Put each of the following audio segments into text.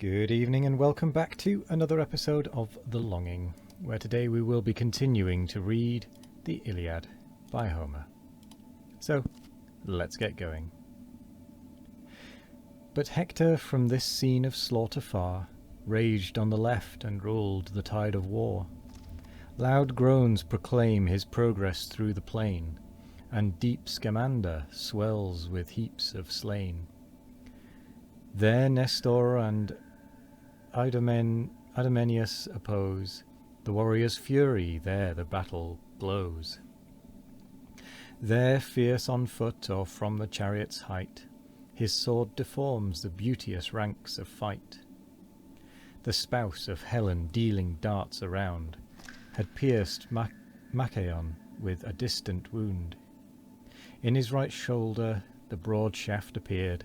Good evening and welcome back to another episode of The Longing, where today we will be continuing to read the Iliad by Homer. So, let's get going. But Hector from this scene of slaughter far raged on the left and ruled the tide of war. Loud groans proclaim his progress through the plain, and deep Scamander swells with heaps of slain. There Nestor and Idomeneus oppose the warrior's fury, there the battle glows. There fierce on foot or from the chariot's height, his sword deforms the beauteous ranks of fight. The spouse of Helen dealing darts around had pierced Machaon with a distant wound. In his right shoulder the broad shaft appeared,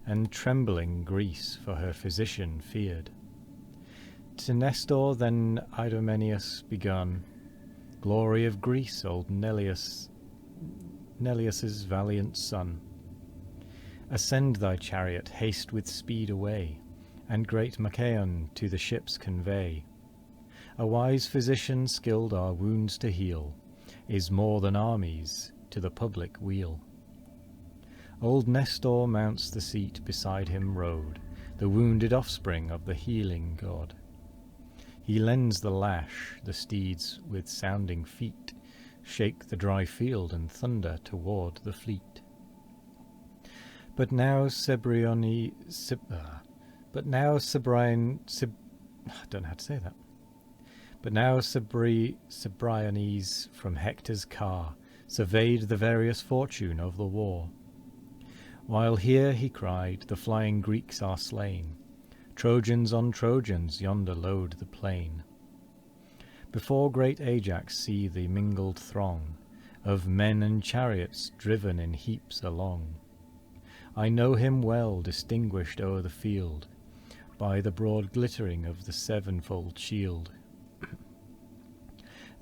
and trembling Greece for her physician feared. To Nestor then Idomeneus begun, glory of Greece, old Neleus's valiant son. Ascend thy chariot, haste with speed away, and great Machaon to the ships convey. A wise physician skilled our wounds to heal is more than armies to the public weal. Old Nestor mounts the seat, beside him rode the wounded offspring of the healing god. He lends the lash, the steeds with sounding feet shake the dry field and thunder toward the fleet. But now Cebriones from Hector's car surveyed the various fortune of the war. While here, he cried, the flying Greeks are slain, Trojans on Trojans yonder load the plain. Before great Ajax see the mingled throng of men and chariots driven in heaps along. I know him well, distinguished o'er the field by the broad glittering of the sevenfold shield.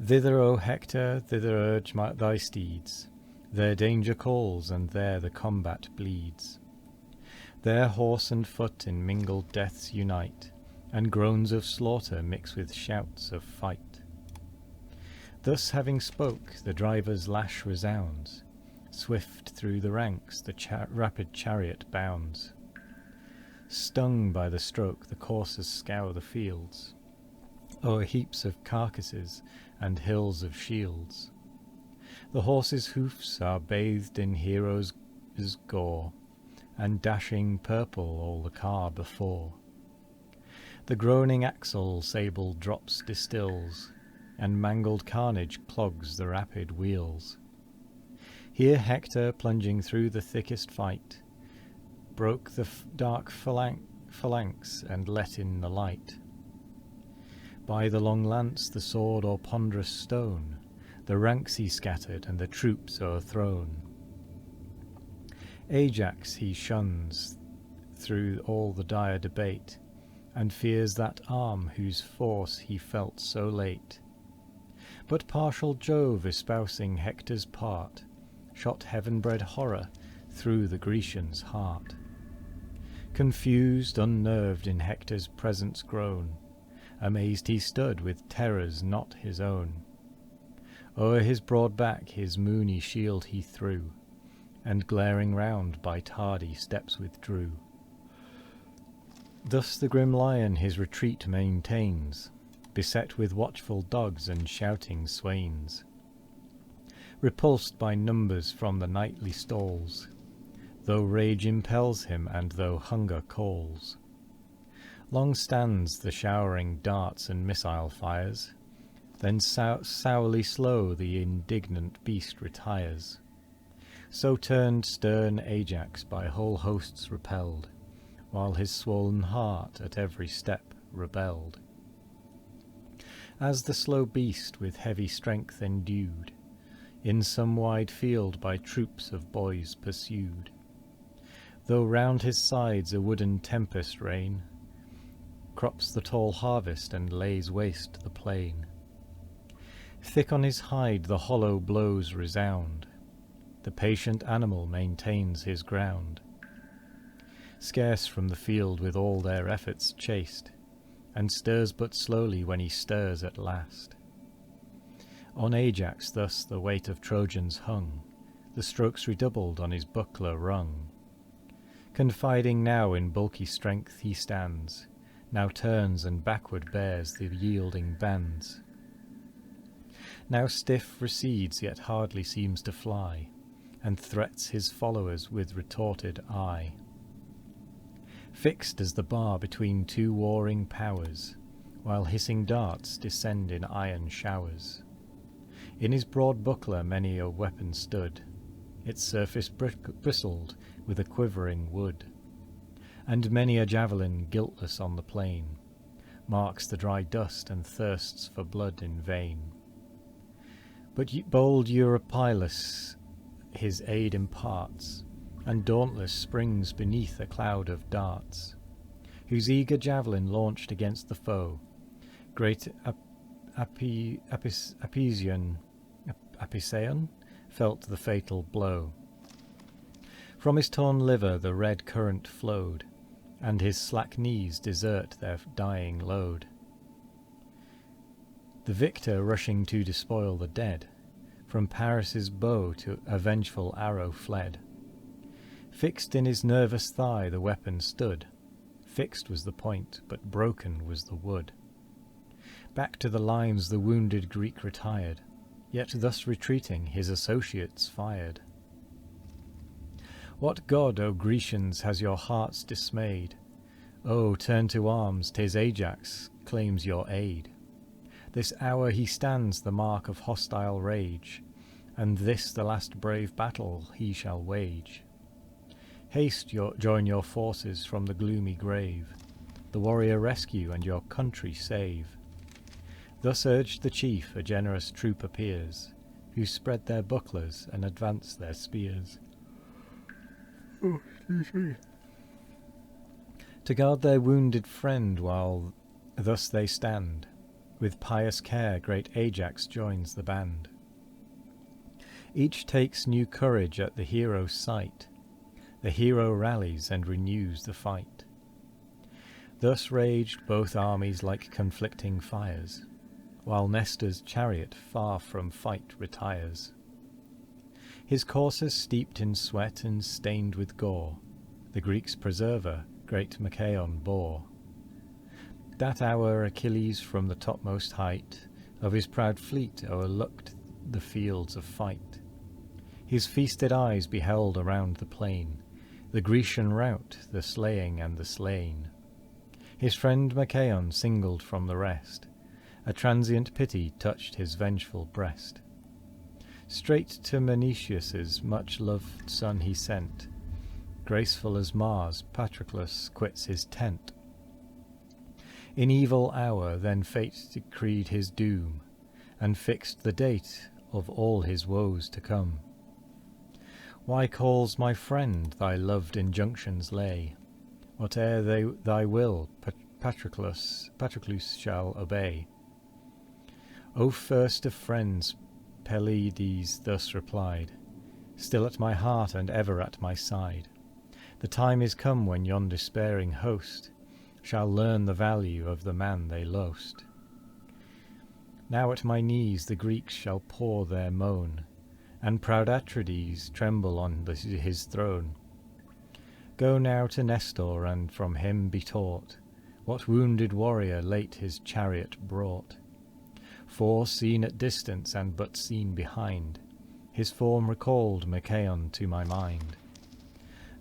Thither, O Hector, thither urge thy steeds. There danger calls, and there the combat bleeds. There horse and foot in mingled deaths unite, and groans of slaughter mix with shouts of fight. Thus having spoke, the driver's lash resounds. Swift through the ranks the rapid chariot bounds. Stung by the stroke, the coursers scour the fields, o'er heaps of carcasses and hills of shields. The horses' hoofs are bathed in heroes' gore, and dashing purple all the car before. The groaning axle sable drops distills, and mangled carnage clogs the rapid wheels. Here Hector, plunging through the thickest fight, broke the dark phalanx and let in the light. By the long lance, the sword, or ponderous stone, the ranks he scattered, and the troops o'erthrown. Ajax he shuns through all the dire debate, and fears that arm whose force he felt so late. But partial Jove, espousing Hector's part, shot heaven-bred horror through the Grecian's heart. Confused, unnerved, in Hector's presence grown, amazed he stood with terrors not his own. O'er his broad back his moony shield he threw, and glaring round by tardy steps withdrew. Thus the grim lion his retreat maintains, beset with watchful dogs and shouting swains. Repulsed by numbers from the nightly stalls, though rage impels him and though hunger calls. Long stands the showering darts and missile fires, then sourly slow the indignant beast retires. So turned stern Ajax by whole hosts repelled, while his swollen heart at every step rebelled. As the slow beast with heavy strength endued, in some wide field by troops of boys pursued, though round his sides a wooden tempest rain crops the tall harvest and lays waste the plain. Thick on his hide the hollow blows resound, the patient animal maintains his ground. scarce from the field with all their efforts chased, and stirs but slowly when he stirs at last. On Ajax thus the weight of Trojans hung, the strokes redoubled on his buckler rung. Confiding now in bulky strength he stands, now turns and backward bears the yielding bands. Now stiff recedes, yet hardly seems to fly, and threats his followers with retorted eye. Fixed as the bar between two warring powers, while hissing darts descend in iron showers. In his broad buckler many a weapon stood, its surface bristled with a quivering wood, and many a javelin guiltless on the plain marks the dry dust and thirsts for blood in vain. But bold Eurypylus his aid imparts, and dauntless springs beneath a cloud of darts, whose eager javelin launched against the foe, great Apisaon felt the fatal blow. From his torn liver the red current flowed, and his slack knees desert their dying load. The victor rushing to despoil the dead, from Paris's bow to a vengeful arrow fled. Fixed in his nervous thigh the weapon stood, fixed was the point, but broken was the wood. Back to the lines the wounded Greek retired, yet thus retreating his associates fired. What god, O Grecians, has your hearts dismayed? O, turn to arms, 'tis Ajax claims your aid. This hour he stands the mark of hostile rage, and this the last brave battle he shall wage. Haste, join your forces from the gloomy grave, the warrior rescue and your country save. Thus urged the chief, a generous troop appears, who spread their bucklers and advance their spears. Oh, excuse me. To guard their wounded friend while thus they stand, with pious care great Ajax joins the band. Each takes new courage at the hero's sight, the hero rallies and renews the fight. Thus raged both armies like conflicting fires, while Nestor's chariot far from fight retires. His coursers steeped in sweat and stained with gore, the Greeks' preserver, great Machaon, bore. That hour Achilles from the topmost height of his proud fleet o'erlooked the fields of fight. His feasted eyes beheld around the plain the Grecian rout, the slaying and the slain. His friend Machaon singled from the rest, a transient pity touched his vengeful breast. Straight to Menetius's much-loved son he sent, graceful as Mars, Patroclus quits his tent. In evil hour then fate decreed his doom, and fixed the date of all his woes to come. Why calls my friend thy loved injunctions lay? Whate'er thy will, Patroclus shall obey. O first of friends, Pelides thus replied, still at my heart and ever at my side. The time is come when yon despairing host shall learn the value of the man they lost. Now at my knees the Greeks shall pour their moan, and proud Atrides tremble on his throne. Go now to Nestor, and from him be taught what wounded warrior late his chariot brought. For, seen at distance and but seen behind, his form recalled Machaon to my mind.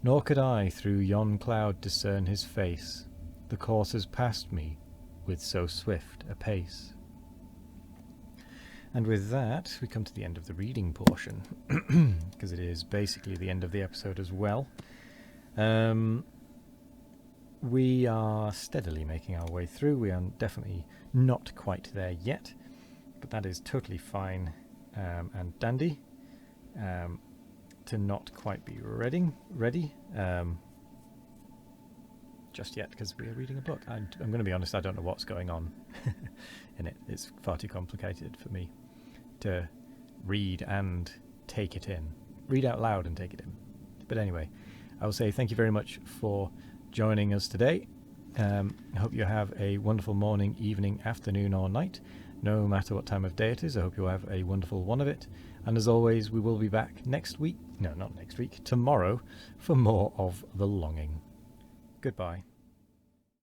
Nor could I through yon cloud discern his face, the coursers passed me with so swift a pace. And with that, we come to the end of the reading portion, because it is basically the end of the episode as well. We are steadily making our way through. We are definitely not quite there yet, but that is totally fine and dandy to not quite be ready just yet, because we are reading a book. I'm going to be honest, I don't know what's going on in it. It's far too complicated for me to read and take it in. Read out loud and take it in. But anyway, I will say thank you very much for joining us today. I hope you have a wonderful morning, evening, afternoon or night. No matter what time of day it is, I hope you have a wonderful one of it. And as always, we will be back next week. No, not next week. Tomorrow for more of The Longing. Goodbye.